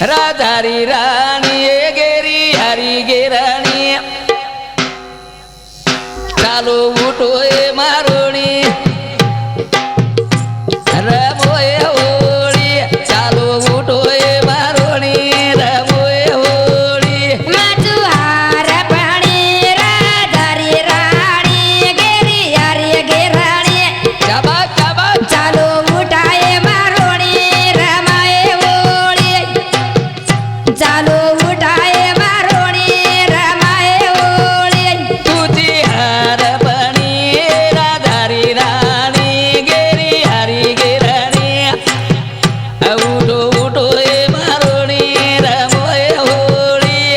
राधारी राणी गेरी हरी गेराणी चालो उठोय मारोणी रमोय होळी चालो उठोय मारोणी रमोय होळी मधुहार पाणी राधारी राणी गेरी हरी गेराणी चाबा चाबा चालो उठाय मारोणी रमाय होळी चालो उठाय मारोणी रमाय होळी तुझी हारपणी राधारी राणी गेरी हरी गेराणी उठो उठोय मारोणी रमोय होळी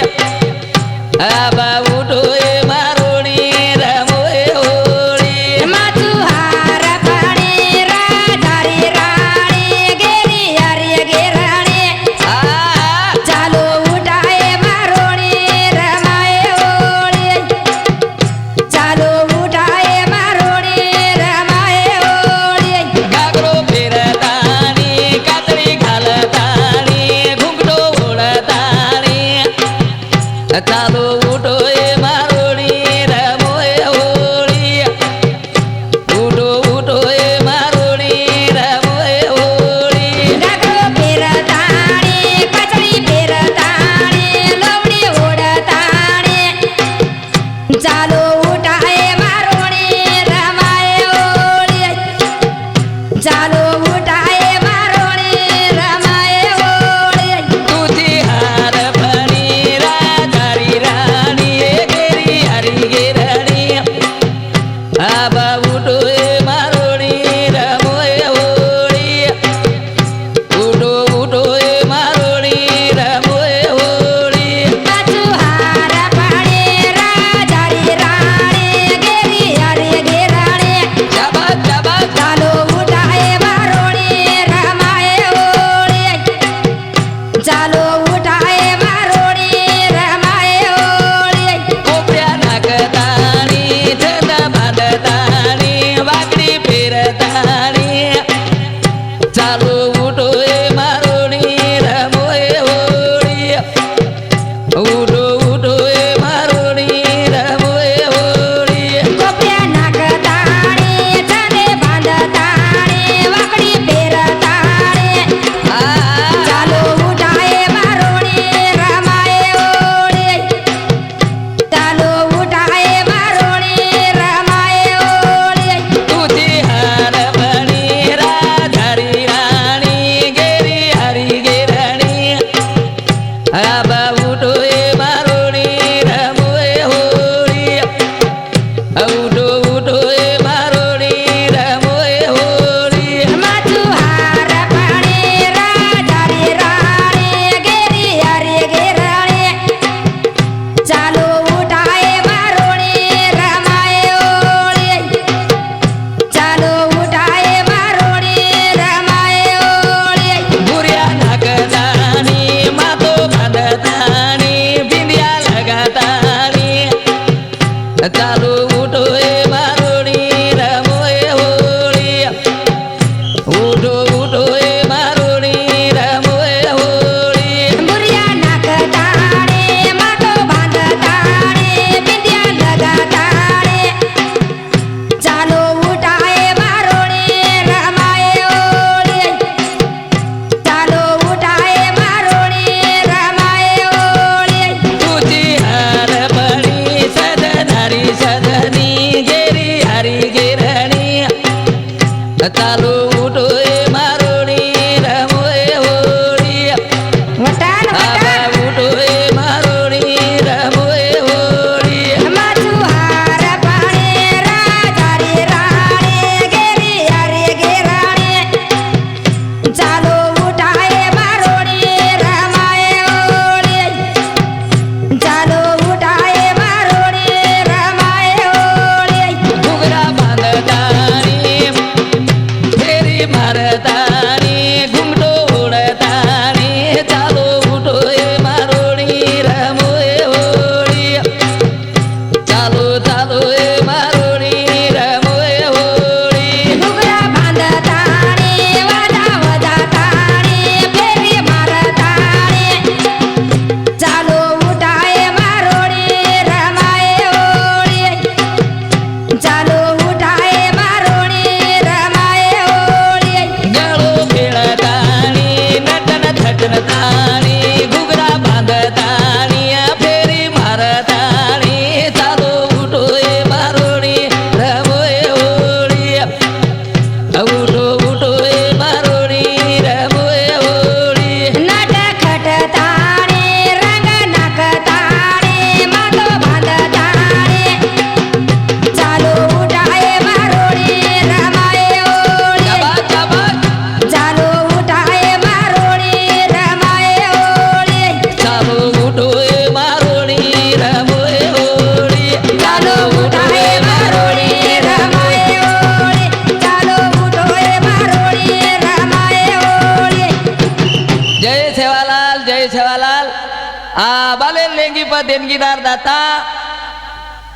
आबा उठोय मारोणी रमोय होळी मधुहार पाणी राधारी राणी गेरी हरी गेराणी आ चालो उठाय मारोणी रमाय होळी चालो उठाय मारोणी रमाय होळी घागरो फिरतानी कातडी घालतानी घुंगडो ओढतानी चालो उठोय मारोणी रमोय होळी उठो उठोय मारोणी रमोय होळी घागरो फिरताणी कातडी फिरताणी लोवडी ओढताणी चालो उठाय मारोणी रमाय होळी चालो उठाय मारोणी रमाय होळी तुझी हारपणी राधारी राणी गेरी हरी गेराणी आबा उठोय मारोणी रमोय होळी उठो उठोय मारोणी रमोय होळी मधुहार पाणी राधारी राणी गेरी हरी गेराणी चाबा चाबा चालो उठाय मारोणी रमाय होळी चालो उठाय मारोणी रमाय होळी कोपऱ्या नाकतानी धन बांधतानी वाकडी फिरतानी चालो उठोय मारोणी रमोय होळी उठो उठोय मारोणी रमोय होळी कोपऱ्या नाकताणी छाने बांधताणी वाकडी फिरताणी आ चालो उठाय मारोणी रमाय होळी चालो उठाय मारोणी रमाय होळी तुझी हारपणी राधारी राणी गेरी हरी गेराणी आबा उठोय मारोणी रमोय होळी उठो उठोय मारोणी रमोय होळी मधुहार पाणी राधारी राणी गेरी हरी गेराणी चालो उठाय मारोणी रमाय होळी चालो उठाय मारोणी रमाय होळी बुऱ्या नाकतानी मातो बांधतानी बिंद्या लगातानी चालो उठोय मारोणी रमोय होळी उठो उठोय मारोणी रमोय होळी बुऱ्या नाकताणी मातो बांधताणी बिंद्या लगाताणी चालो उठाय मारोणी रमाय होळी चालो उठाय मारोणी रमाय होळी तुझी हारपणी सदनारी सदनी गेरी हरी गेराणी चालो उठोय मारोणी रमोय होळी वटान आबा वटान उठोय मारोणी रमोय होळी मधुहार पाणी राधारी राणी गेरी हरी गेराणी चालो उठाय मारोणी रमाय होळी चालो उठाय मारोणी रमाय होळी घुगरा बांधतानी फेरी देंगी पर देणगीदार दाता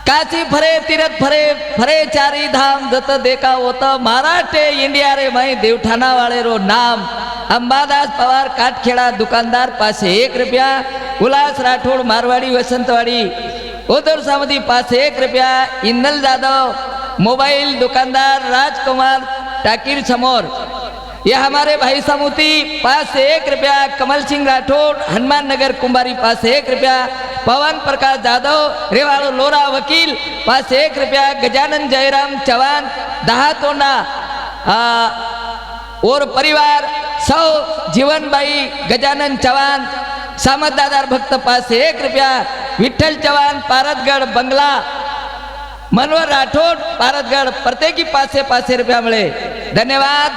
काशी फरे तीरथ फरे फरे चारी धाम जत देखा होत महाराष्ट्र इंडिया रे मई देवठाना वाले रो नाम अंबादास पवार काटखेड़ा दुकानदार पासे 1 रुपया उल्लास राठौड़ मारवाड़ी वसंतवाड़ी उधर सामदी पासे 1 रुपया इंदल जादव मोबाइल दुकानदार राजकुमार टाकिर समोर यह हमारे भाई समूती पास से 1 रुपया कमल सिंह राठौड़ हनुमान नगर कुंभारी पास से 1 रुपया पवन प्रकाश जाधव रेवाड़ो लोरा वकील पास से 1 रुपया गजानन जयराम चौहान दहातोंडा और परिवार सौ जीवनबाई गजानन चौहान सामतदार भक्त पास से 1 रुपया विठ्ठल चौहान पारतगढ़ बंगला मनोहर राठौड़ पारतगढ़ प्रत्येकी पासे रुपया मिले धन्यवाद।